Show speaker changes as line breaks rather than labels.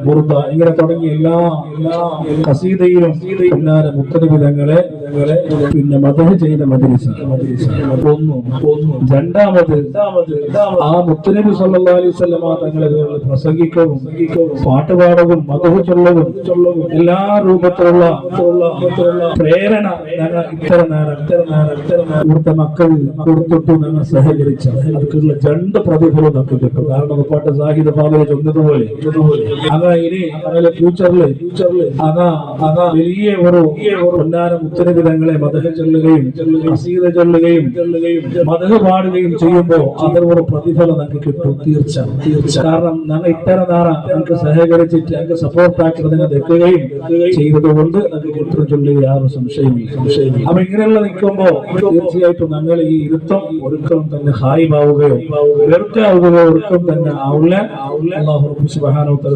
ബുർദ ഇങ്ങനെ തുടങ്ങിയ എല്ലാ ഖസീദയിലും മുത്തനബി തങ്ങളെ പിന്നെ മദഹ് ചെയ്ത മദ്രസ ഒന്ന്. രണ്ടാമത് ആ മുത്തനബി സല്ലല്ലാഹു അലൈഹി വസല്ലമ തങ്ങളെ പ്രസംഗിക്കവും പാട്ടുപാടവും മദഹ് ചൊല്ലവും എല്ലാ രൂപത്തിലുള്ള പ്രേരണ ഞങ്ങൾ ഇത്ര നേരം ഇവിടുത്തെ മക്കൾ കൊടുത്തിട്ട് ഞങ്ങൾ സഹകരിച്ച അവർക്കുള്ള രണ്ട് പ്രതിഫലം നമുക്ക് കിട്ടും. കാരണം പാട്ട് സാഹിദ് ഫാദർ ചൊന്നതുപോലെ ഇനി അങ്ങനെ ഫ്യൂച്ചറില് വലിയ ഒരു പൊന്നാര മുത്തനബി തങ്ങളെ മദഹ് ചൊല്ലുകയും ഖസീദ ചൊല്ലുകയും മദഹ് പാടുകയും ചെയ്യുമ്പോൾ അതിനൊരു പ്രതിഫലം നമുക്ക് കിട്ടും. തീർച്ച കാരണം ഞങ്ങൾ ഇത്തര നാറ ഞങ്ങൾക്ക് സഹകരിച്ചിട്ട് ഞങ്ങൾക്ക് സപ്പോർട്ടാക്കി നിങ്ങൾ വെക്കുകയും ചെയ്തതുകൊണ്ട് ഞങ്ങൾക്ക് കിട്ടും ചൊല്ലുക യാതൊരു സംശയമില്ല. അപ്പൊ ഇങ്ങനെയുള്ള നിൽക്കുമ്പോ തീർച്ചയായിട്ടും ഞങ്ങൾ ഈ ഇരുത്തം ഒരിക്കലും തന്നെ ഹായിമാവുകയോ വെറുതെ ആവുകയോ ഒരിക്കലും തന്നെ ആവില്ല. അല്ലാഹു സുബ്ഹാനഹു വ തആല